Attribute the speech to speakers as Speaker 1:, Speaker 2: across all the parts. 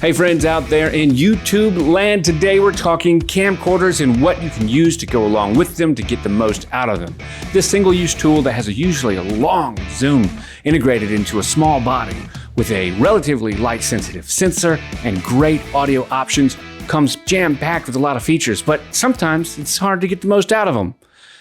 Speaker 1: Hey friends out there in YouTube land, today we're talking camcorders and what you can use to go along with them to get the most out of them. This single-use tool that has usually a long zoom integrated into a small body with a relatively light-sensitive sensor and great audio options comes jam-packed with a lot of features, but sometimes it's hard to get the most out of them.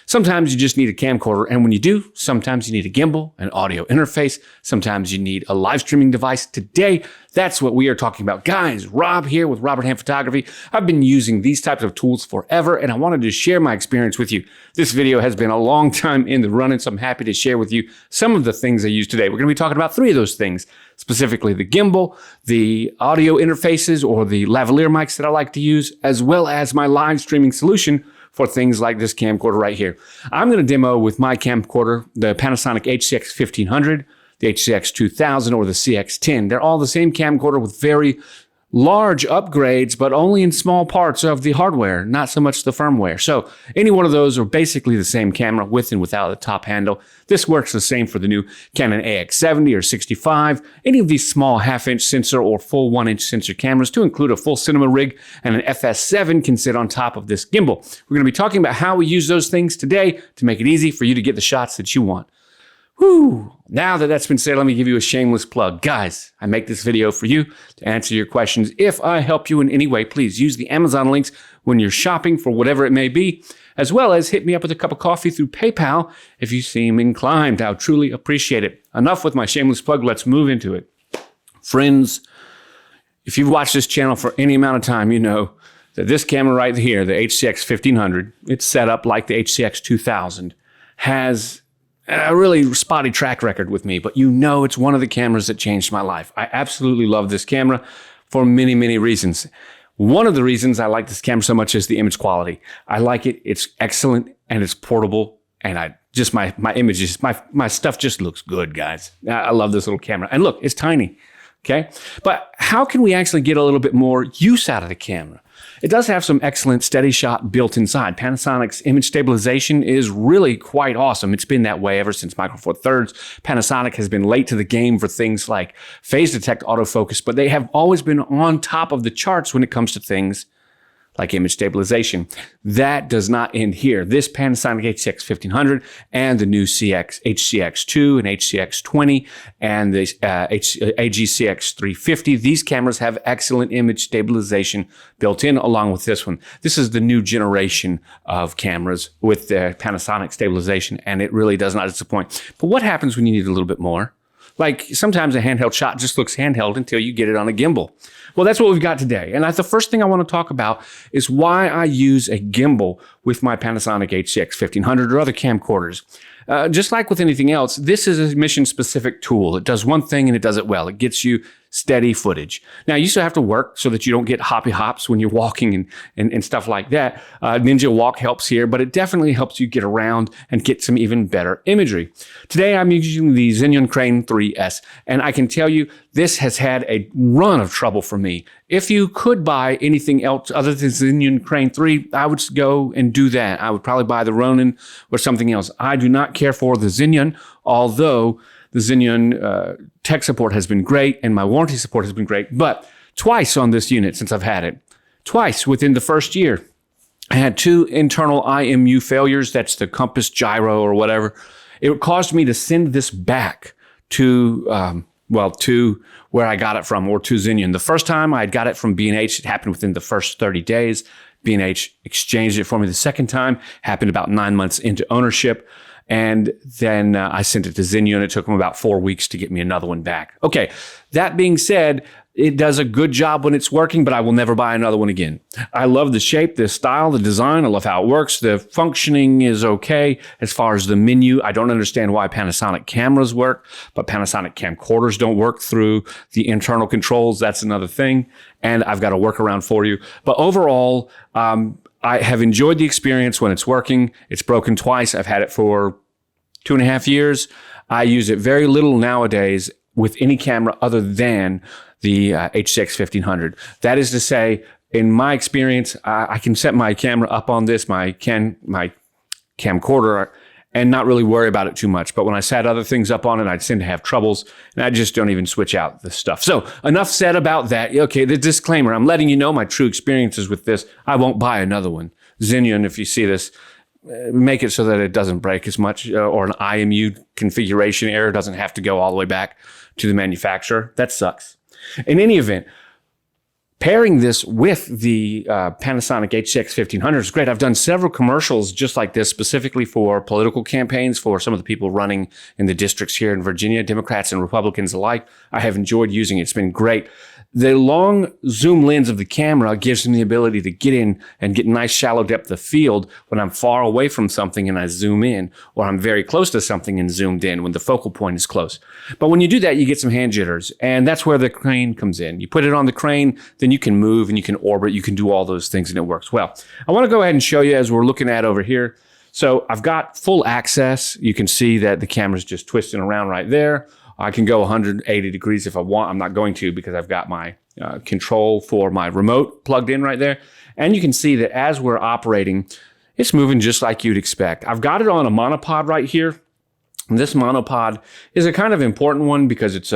Speaker 1: Sometimes you just need a camcorder, and when you do, sometimes you need a gimbal, an audio interface, sometimes you need a live streaming device. Today, that's what we are talking about. Guys, Rob here with Robert Hand Photography. I've been using these types of tools forever, and I wanted to share my experience with you. This video has been a long time in the running, so I'm happy to share with you some of the things I use today. We're going to be talking about 3 of those things, specifically the gimbal, the audio interfaces, or the lavalier mics that I like to use, as well as my live streaming solution for things like this camcorder right here. I'm going to demo with my camcorder, the Panasonic HCX 1500, the HCX 2000, or the CX10. They're all the same camcorder with very large upgrades, but only in small parts of the hardware, not so much the firmware. So any one of those are basically the same camera with and without the top handle. This works the same for the new Canon AX70 or 65, any of these small half-inch sensor or full 1-inch sensor cameras to include a full cinema rig and an FS7 can sit on top of this gimbal. We're going to be talking about how we use those things today to make it easy for you to get the shots that you want. Whew. Now that that's been said, let me give you a shameless plug. Guys, I make this video for you to answer your questions. If I help you in any way, please use the Amazon links when you're shopping for whatever it may be, as well as hit me up with a cup of coffee through PayPal if you seem inclined. I'll truly appreciate it. Enough with my shameless plug. Let's move into it. Friends, if you've watched this channel for any amount of time, you know that this camera right here, the HCX 1500, it's set up like the HCX 2000, has a really spotty track record with me, but you know it's one of the cameras that changed my life. I absolutely love this camera for many, many reasons. One of the reasons I like this camera so much is the image quality. I like it. It's excellent and it's portable, and my images, my stuff just looks good, guys. I love this little camera. And look, it's tiny, okay? But how can we actually get a little bit more use out of the camera? It does have some excellent steady shot built inside. Panasonic's image stabilization is really quite awesome. It's been that way ever since Micro Four Thirds. Panasonic has been late to the game for things like phase detect autofocus, but they have always been on top of the charts when it comes to things like image stabilization. That does not end here. This Panasonic HCX 1500 and the new HCX2 and HCX20 and the AGCX 350, these cameras have excellent image stabilization built in along with this one. This is the new generation of cameras with the Panasonic stabilization, and it really does not disappoint. But what happens when you need a little bit more? Like sometimes a handheld shot just looks handheld until you get it on a gimbal. Well, that's what we've got today. And the first thing I want to talk about is why I use a gimbal with my Panasonic HCX 1500 or other camcorders. Just like with anything else, this is a mission-specific tool. It does one thing and it does it well. It gets you steady footage. Now, you still have to work so that you don't get hoppy hops when you're walking and stuff like that. Ninja Walk helps here, but it definitely helps you get around and get some even better imagery. Today, I'm using the Xenon Crane 3S, and I can tell you this has had a run of trouble for me. If you could buy anything else other than Xenon Crane 3, I would go and do that. I would probably buy the Ronin or something else. I do not care for the Xenon, although the Xenon tech support has been great and my warranty support has been great. But twice on this unit since I've had it, twice within the first year, I had 2 internal IMU failures. That's the compass gyro or whatever. It caused me to send this back to to where I got it from, or to Xenon. The first time I got it from B&H, it happened within the first 30 days. B&H exchanged it for me. The second time happened about 9 months into ownership. And then I sent it to Xenon. It took them about 4 weeks to get me another one back. Okay, that being said, it does a good job when it's working, but I will never buy another one again. I love the shape, the style, the design. I love how it works. The functioning is okay. As far as the menu, I don't understand why Panasonic cameras work, but Panasonic camcorders don't work through the internal controls. That's another thing. And I've got a workaround for you. But overall, I have enjoyed the experience when it's working. It's broken twice. I've had it for 2.5 years. I use it very little nowadays with any camera other than the HCX 1500. That is to say, in my experience, I can set my camera up on this, my camcorder, and not really worry about it too much. But when I set other things up on it, I tend to have troubles, and I just don't even switch out the stuff. So enough said about that. Okay, the disclaimer, I'm letting you know my true experiences with this. I won't buy another one. Xenon, if you see this, make it so that it doesn't break as much, or an IMU configuration error doesn't have to go all the way back to the manufacturer. That sucks. In any event, pairing this with the Panasonic HCX 1500 is great. I've done several commercials just like this, specifically for political campaigns for some of the people running in the districts here in Virginia, Democrats and Republicans alike. I have enjoyed using it. It's been great. The long zoom lens of the camera gives me the ability to get in and get nice shallow depth of field when I'm far away from something and I zoom in, or I'm very close to something and zoomed in when the focal point is close. But when you do that, you get some hand jitters, and that's where the crane comes in. You put it on the crane, then you can move and you can orbit, you can do all those things, and it works well. I want to go ahead and show you as we're looking at over here. So I've got full access. You can see that the camera's just twisting around right there. I can go 180 degrees if I want. I'm not going to because I've got my control for my remote plugged in right there. And you can see that as we're operating, it's moving just like you'd expect. I've got it on a monopod right here. And this monopod is a kind of important one because it's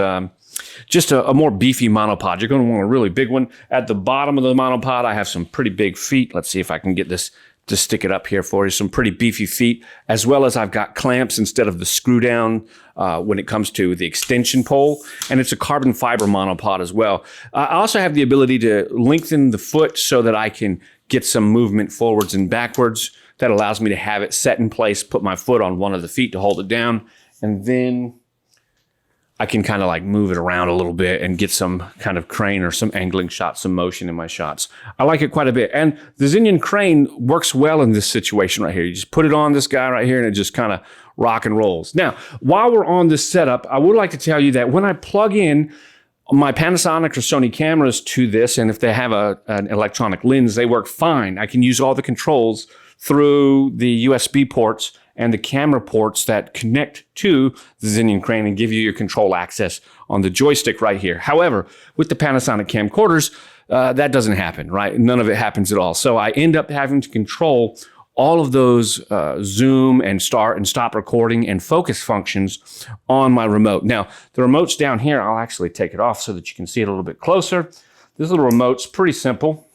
Speaker 1: just a more beefy monopod. You're going to want a really big one. At the bottom of the monopod, I have some pretty big feet. Let's see if I can get this to stick it up here for you. Some pretty beefy feet, as well as I've got clamps instead of the screw down when it comes to the extension pole. And it's a carbon fiber monopod as well. I also have the ability to lengthen the foot so that I can get some movement forwards and backwards. That allows me to have it set in place, put my foot on one of the feet to hold it down, and then I can kind of like move it around a little bit and get some kind of crane or some angling shots, some motion in my shots. I like it quite a bit. And the Xenon crane works well in this situation right here. You just put it on this guy right here and it just kind of rock and rolls. Now, while we're on this setup, I would like to tell you that when I plug in my Panasonic or Sony cameras to this, and if they have an electronic lens, they work fine. I can use all the controls through the USB ports and the camera ports that connect to the Xenon crane and give you your control access on the joystick right here. However, with the Panasonic camcorders, that doesn't happen, right? None of it happens at all. So I end up having to control all of those zoom and start and stop recording and focus functions on my remote. Now, the remote's down here. I'll actually take it off so that you can see it a little bit closer. This little remote's pretty simple.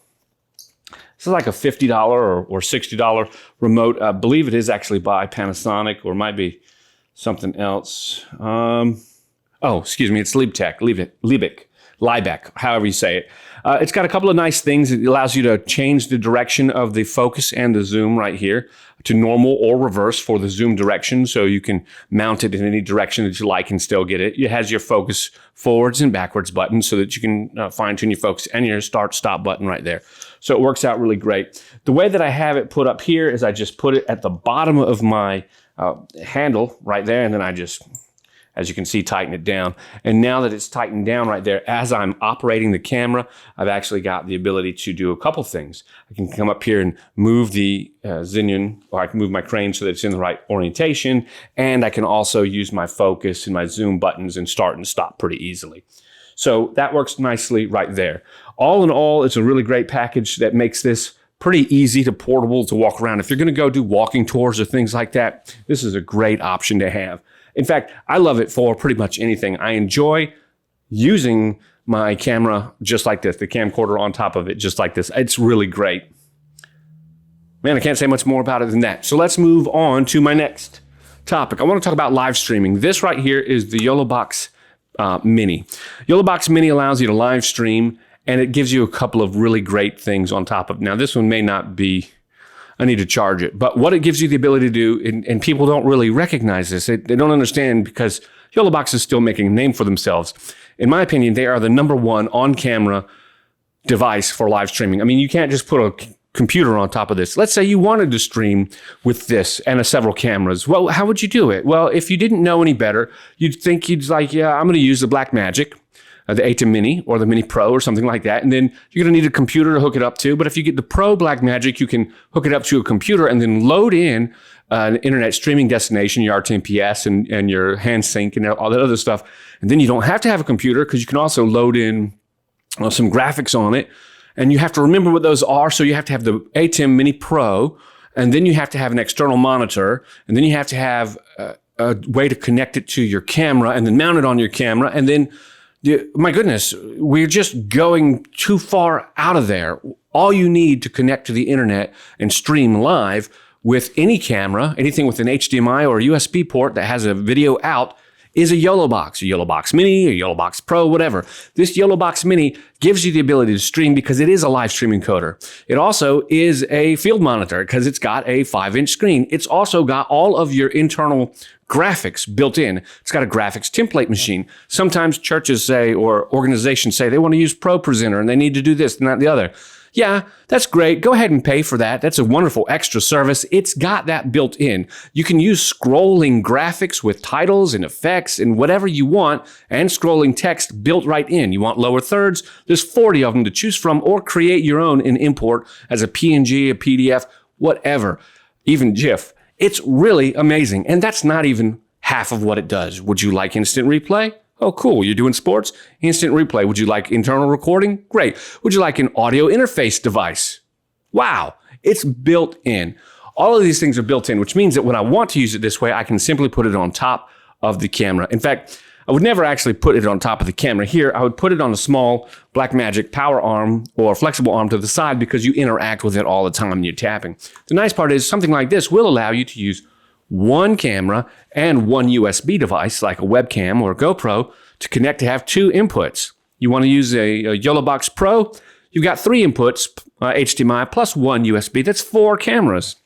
Speaker 1: This is like a $50 or $60 remote. I believe it is actually by Panasonic, or might be something else. Excuse me, it's Liebeck, however you say it. It's got a couple of nice things. It allows you to change the direction of the focus and the zoom right here to normal or reverse for the zoom direction, so you can mount it in any direction that you like and still get it. It has your focus forwards and backwards buttons so that you can fine-tune your focus, and your start-stop button right there. So it works out really great. The way that I have it put up here is I just put it at the bottom of my handle right there, and then I just, as you can see, tighten it down. And now that it's tightened down right there, as I'm operating the camera, I've actually got the ability to do a couple things. I can come up here and move the Xenon, or I can move my crane so that it's in the right orientation, and I can also use my focus and my zoom buttons and start and stop pretty easily. So that works nicely right there. All in all, it's a really great package that makes this pretty easy to portable to walk around. If you're going to go do walking tours or things like that, this is a great option to have. In fact, I love it for pretty much anything. I enjoy using my camera just like this, the camcorder on top of it just like this. It's really great. Man, I can't say much more about it than that. So let's move on to my next topic. I want to talk about live streaming. This right here is the YoloBox Mini. YoloBox Mini allows you to live stream, and it gives you a couple of really great things on top of. Now, this one may not be, I need to charge it, but what it gives you the ability to do, and people don't really recognize this, they don't understand, because YoloBox is still making a name for themselves. In my opinion, they are the #1 on-camera device for live streaming. I mean, you can't just put a computer on top of this. Let's say you wanted to stream with this and several cameras. Well, how would you do it? Well, if you didn't know any better, you'd think you'd like, yeah, I'm going to use the Blackmagic, the ATEM Mini or the Mini Pro or something like that. And then you're going to need a computer to hook it up to. But if you get the Pro Blackmagic, you can hook it up to a computer and then load in an internet streaming destination, your RTMPS and your hand sync and all that other stuff. And then you don't have to have a computer, because you can also load in some graphics on it. And you have to remember what those are. So you have to have the ATEM Mini Pro and then you have to have an external monitor, and then you have to have a way to connect it to your camera and then mount it on your camera. And then, my goodness, we're just going too far out of there. All you need to connect to the internet and stream live with any camera, anything with an HDMI or a USB port that has a video out, is a YoloBox Mini, a YoloBox Pro, whatever. This YoloBox Mini gives you the ability to stream because it is a live stream encoder. It also is a field monitor because it's got a 5-inch screen. It's also got all of your internal graphics built in. It's got a graphics template machine. Sometimes churches say, or organizations say, they want to use ProPresenter and they need to do this and that and the other. Yeah, that's great. Go ahead and pay for that. That's a wonderful extra service. It's got that built in. You can use scrolling graphics with titles and effects and whatever you want, and scrolling text built right in. You want lower thirds? There's 40 of them to choose from, or create your own and import as a PNG, a PDF, whatever, even GIF. It's really amazing. And that's not even half of what it does. Would you like instant replay? Oh, cool. You're doing sports? Instant replay. Would you like internal recording? Great. Would you like an audio interface device? Wow. It's built in. All of these things are built in, which means that when I want to use it this way, I can simply put it on top of the camera. In fact, I would never actually put it on top of the camera here. I would put it on a small Blackmagic power arm or flexible arm to the side because you interact with it all the time when you're tapping. The nice part is something like this will allow you to use one camera and one USB device like a webcam or a GoPro to connect to have two inputs. You want to use a YoloBox Pro, you've got 3 inputs, HDMI plus 1 USB. That's 4 cameras.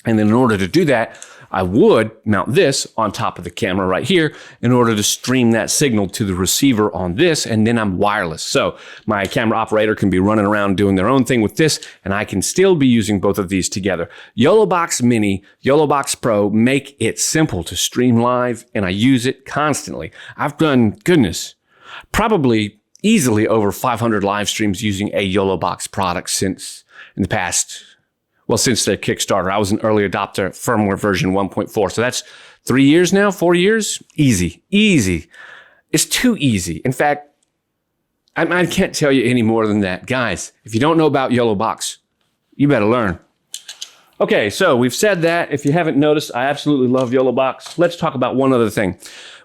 Speaker 1: And then in order to do that, I would mount this on top of the camera right here in order to stream that signal to the receiver on this, and then I'm wireless. So my camera operator can be running around doing their own thing with this, and I can still be using both of these together. YoloBox Mini, YoloBox Pro make it simple to stream live, and I use it constantly. I've done, goodness, probably easily over 500 live streams using a YoloBox product since the Kickstarter. I was an early adopter, firmware version 1.4. So that's 3 years now, 4 years. Easy. It's too easy. In fact, I can't tell you any more than that. Guys, if you don't know about YoloBox, you better learn. Okay, so we've said that. If you haven't noticed, I absolutely love YoloBox. Let's talk about one other thing.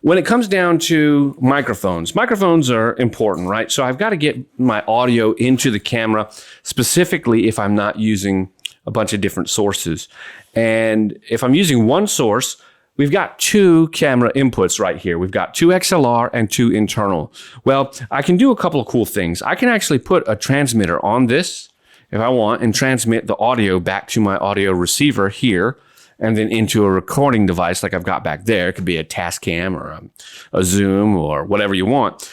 Speaker 1: When it comes down to microphones are important, right? So I've got to get my audio into the camera, specifically if I'm not using a bunch of different sources. And if I'm using one source, we've got 2 camera inputs right here. We've got 2 XLR and 2 internal. Well, I can do a couple of cool things. I can actually put a transmitter on this if I want and transmit the audio back to my audio receiver here and then into a recording device like I've got back there. It could be a Tascam or a Zoom or whatever you want.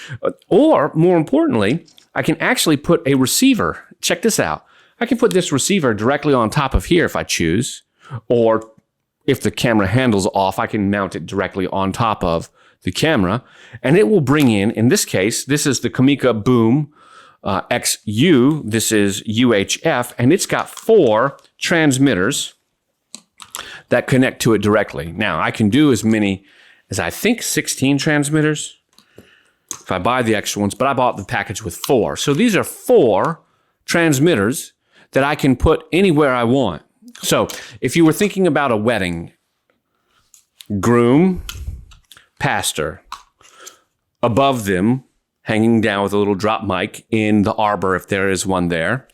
Speaker 1: Or more importantly, I can actually put a receiver. Check this out. I can put this receiver directly on top of here if I choose, or if the camera handle's off, I can mount it directly on top of the camera, and it will bring in this case, this is the Comica Boom XU, this is UHF, and it's got 4 transmitters that connect to it directly. Now, I can do as many as I think 16 transmitters if I buy the extra ones, but I bought the package with 4. So these are 4 transmitters that I can put anywhere I want. So if you were thinking about a wedding, groom, pastor, above them, hanging down with a little drop mic in the arbor if there is one there,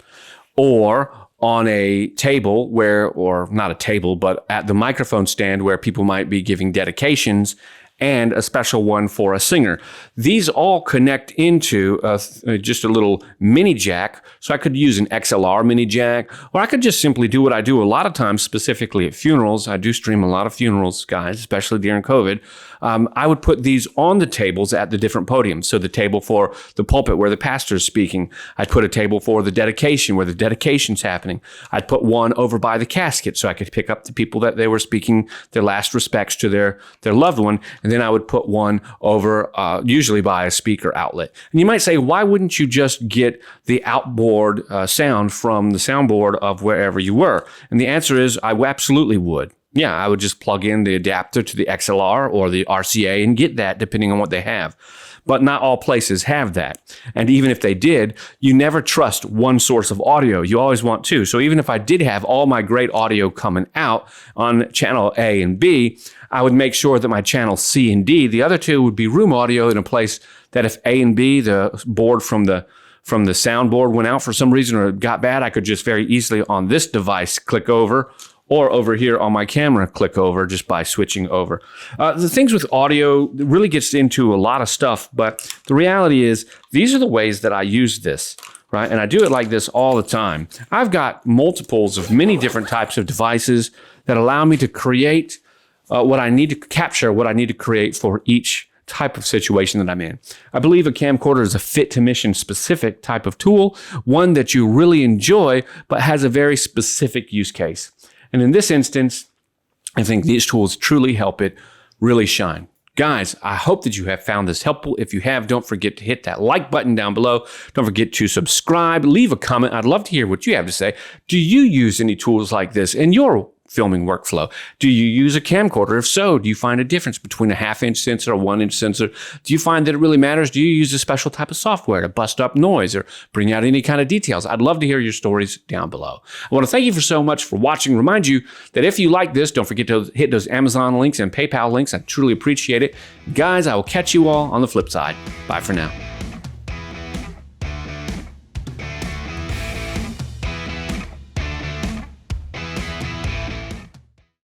Speaker 1: or on a table where, or not a table, but at the microphone stand where people might be giving dedications, and a special one for a singer. These all connect into just a little mini jack. So I could use an XLR mini jack, or I could just simply do what I do a lot of times, specifically at funerals. I do stream a lot of funerals, guys, especially during COVID. I would put these on the tables at the different podiums. So the table for the pulpit where the pastor is speaking. I'd put a table for the dedication where the dedication's happening. I'd put one over by the casket so I could pick up the people that they were speaking their last respects to their loved one. And then I would put one over, usually by a speaker outlet. And you might say, why wouldn't you just get the outboard sound from the soundboard of wherever you were? And the answer is, I absolutely would. Yeah, I would just plug in the adapter to the XLR or the RCA and get that depending on what they have. but not all places have that. And even if they did, you never trust one source of audio. You always want two. So even if I did have all my great audio coming out on channel A and B, I would make sure that my channel C and D, the other two would be room audio in a place that if A and B, the board from the soundboard went out for some reason or it got bad, I could just very easily on this device click over, or over here on my camera click over just by switching over. The things with audio really gets into a lot of stuff, but the reality is these are the ways that I use this, right? And I do it like this all the time. I've got multiples of many different types of devices that allow me to create what I need to capture, what I need to create for each type of situation that I'm in. I believe a camcorder is a fit to mission specific type of tool, one that you really enjoy, but has a very specific use case. And in this instance, I think these tools truly help it really shine. Guys, I hope that you have found this helpful. If you have, don't forget to hit that like button down below. Don't forget to subscribe, leave a comment. I'd love to hear what you have to say. Do you use any tools like this in your filming workflow? Do you use a camcorder? If so, do you find a difference between a 1/2-inch sensor or 1-inch sensor? Do you find that it really matters? Do you use a special type of software to bust up noise or bring out any kind of details? I'd love to hear your stories down below. I want to thank you so much for watching. Remind you that if you like this, don't forget to hit those Amazon links and PayPal links. I truly appreciate it. Guys, I will catch you all on the flip side. Bye for now.